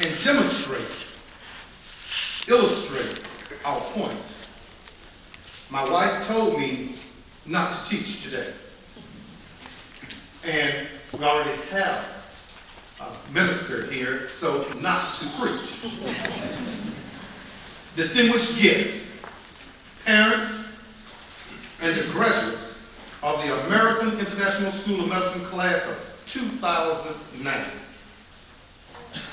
and demonstrate, illustrate our points. My wife told me not to teach today. And we already have a minister here, so not to preach. Distinguished guests, parents, and the graduates of the American International School of Medicine class of 2009.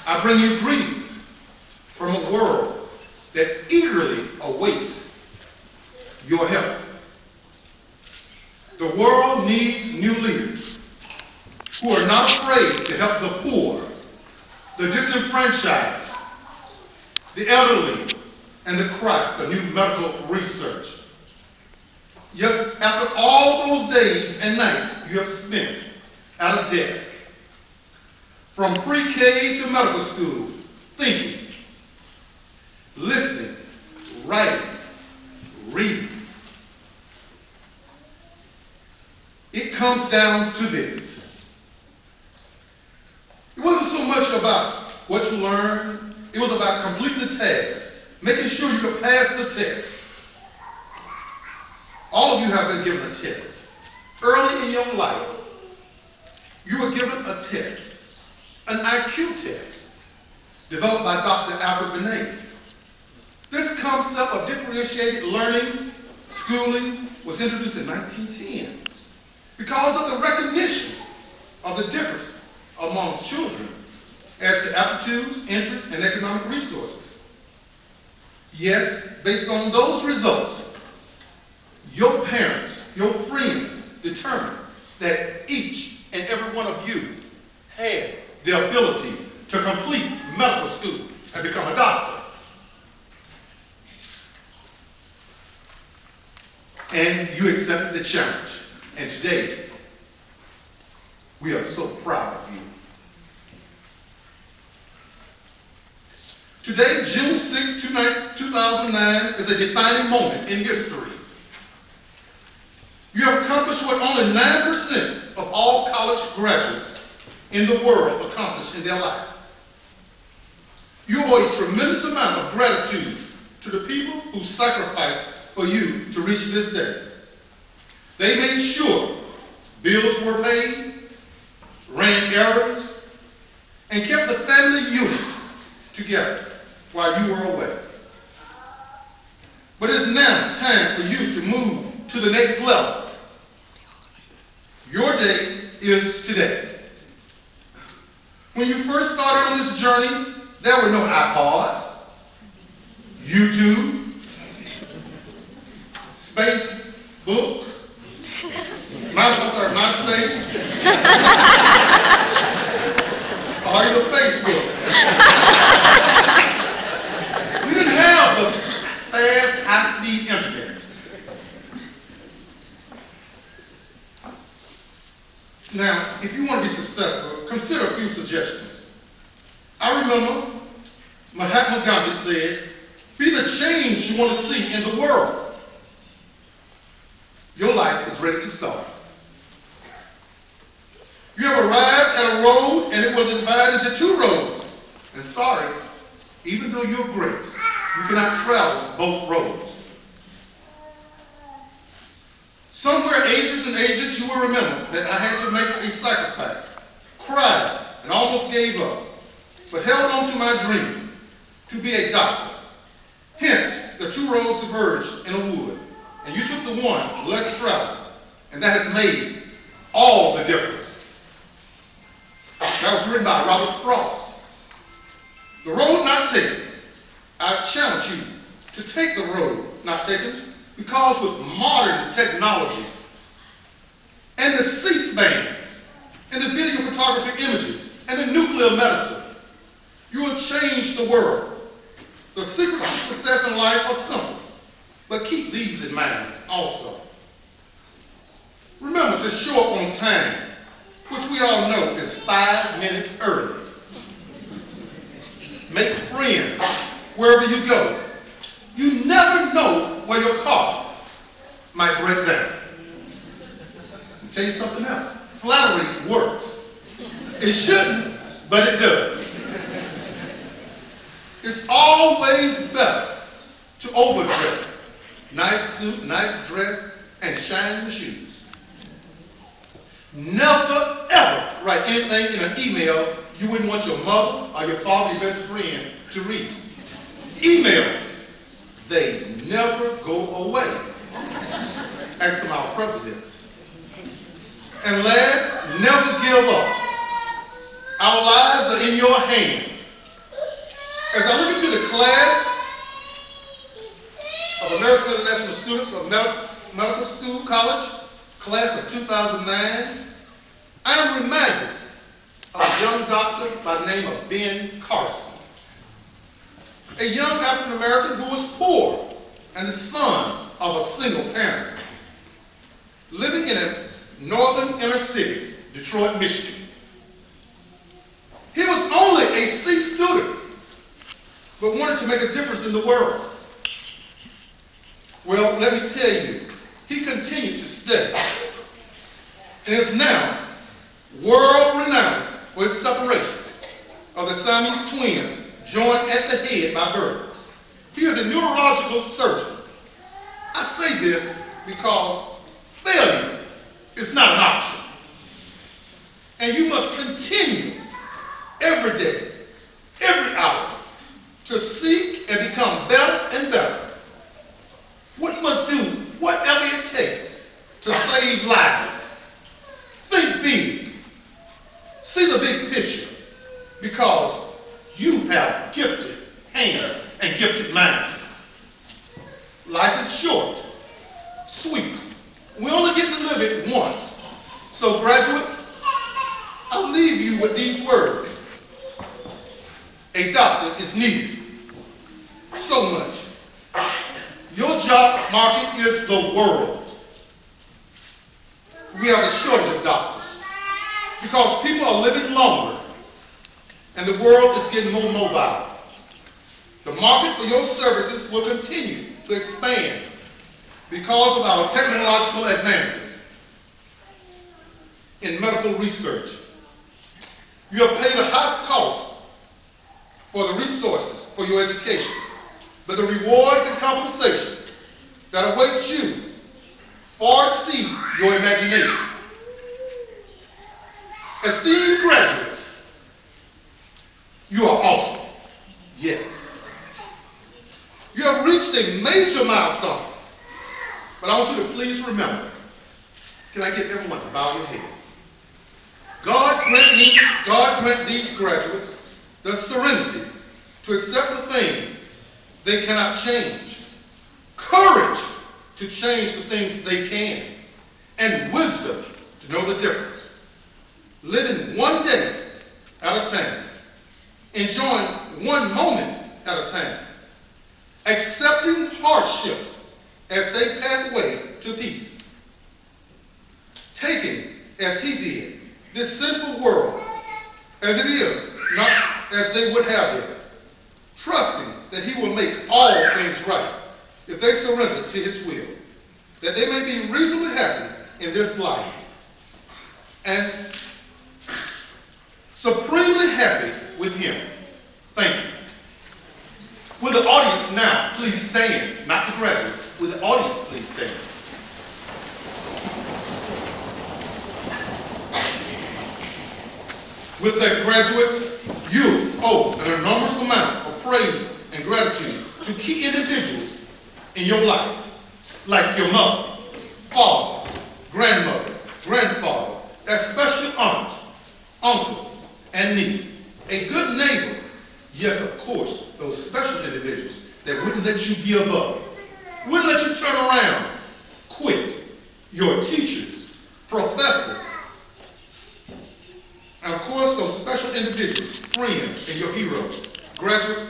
I bring you greetings from a world that eagerly awaits your help. The world needs new leaders who are not afraid to help the poor, the disenfranchised, the elderly, and the craft of new medical research. Yes, after all those days and nights you have spent at a desk, from pre-K to medical school, thinking, listening, writing, reading. It comes down to this. It wasn't so much about what you learned, it was about completing the task, making sure you could pass the test. All of you have been given a test. Early in your life, you were given a test, an IQ test, developed by Dr. Alfred Binet. This concept of differentiated learning, schooling, was introduced in 1910 because of the recognition of the difference among children as to aptitudes, interests, and economic resources. Yes, based on those results, your parents, your friends determined that each and every one of you had the ability to complete medical school and become a doctor. And you accepted the challenge. And today, we are so proud of you. Today, June 6, 2009, is a defining moment in history. You have accomplished what only 9% of all college graduates in the world accomplish in their life. You owe a tremendous amount of gratitude to the people who sacrificed for you to reach this day. They made sure bills were paid, ran errands, and kept the family unit together while you were away. But it's now time for you to move to the next level. Your day is today. When you first started on this journey, there were no iPods, YouTube, Facebook, MySpace, or even Facebook. We didn't have the fast, high-speed internet. Now, if you want to be successful, consider a few suggestions. I remember Mahatma Gandhi said, be the change you want to see in the world. Your life is ready to start. You have arrived at a road and it will divide into two roads. And sorry, even though you're great, you cannot travel both roads. Somewhere ages and ages you will remember that I had to make a sacrifice, cried, and almost gave up, but held on to my dream to be a doctor. Hence, the two roads diverged in a wood, and you took the one less traveled, and that has made all the difference. That was written by Robert Frost. The road not taken. I challenge you to take the road not taken, because with modern technology and the C-SPANs and the video photography images and the nuclear medicine, you will change the world. The secrets of success in life are simple, but keep these in mind also. Remember to show up on time, which we all know is 5 minutes early. Make friends wherever you go. You never know where your car might break down. I'll tell you something else. Flattery works. It shouldn't, but it does. It's always better to overdress. Nice suit, nice dress, and shiny shoes. Never, ever write anything in an email you wouldn't want your mother or your father, your best friend, to read. Emails, they never go away. Ask some of our presidents. And last, never give up. Our lives are in your hands. As I look into the class of American International Students of Medical School College, class of 2009, I am reminded of a young doctor by the name of Ben Carson, a young African American who was poor and the son of a single parent, living in a northern inner city, Detroit, Michigan. He was only a C student, but wanted to make a difference in the world. Well, let me tell you, he continued to study and is now world-renowned for his separation of the Siamese twins, joined at the head by birth. He is a neurological surgeon. I say this because failure is not an option. And you must continue every day, every hour, to seek and become better and better. What you must do, whatever it takes, to save lives. Think big. See the big picture, because you have gifted hands and gifted minds. Life is short, sweet. We only get to live it once. So graduates, I'll leave you with these words. A doctor is needed so much. Your job market is the world. We have a shortage of doctors because people are living longer and the world is getting more mobile. The market for your services will continue to expand because of our technological advances in medical research. You have paid a high cost for the resources for your education, but the rewards and compensation that awaits you far exceed your imagination. Esteemed graduates, you are awesome. Yes. You have reached a major milestone, but I want you to please remember, can I get everyone to bow your head? God grant these graduates the serenity to accept the things they cannot change, courage to change the things they can, and wisdom to know the difference. Living one day at a time, enjoying one moment at a time, accepting hardships as they pathway to peace, taking, as he did, this sinful world as it is, not as they would have it, trusting that he will make all things right if they surrender to his will, that they may be reasonably happy in this life and supremely happy with him. Thank you. Will the audience now please stand? Not the graduates. Will the audience please stand? With that, graduates, you owe an enormous amount of praise and gratitude to key individuals in your life, like your mother, father, grandmother, grandfather, especially aunt, uncle, and niece, a good neighbor, yes, of course, those special individuals that wouldn't let you give up, wouldn't let you turn around, quit, your teachers, professors, and of course, those special individuals, friends, and your heroes. Graduates,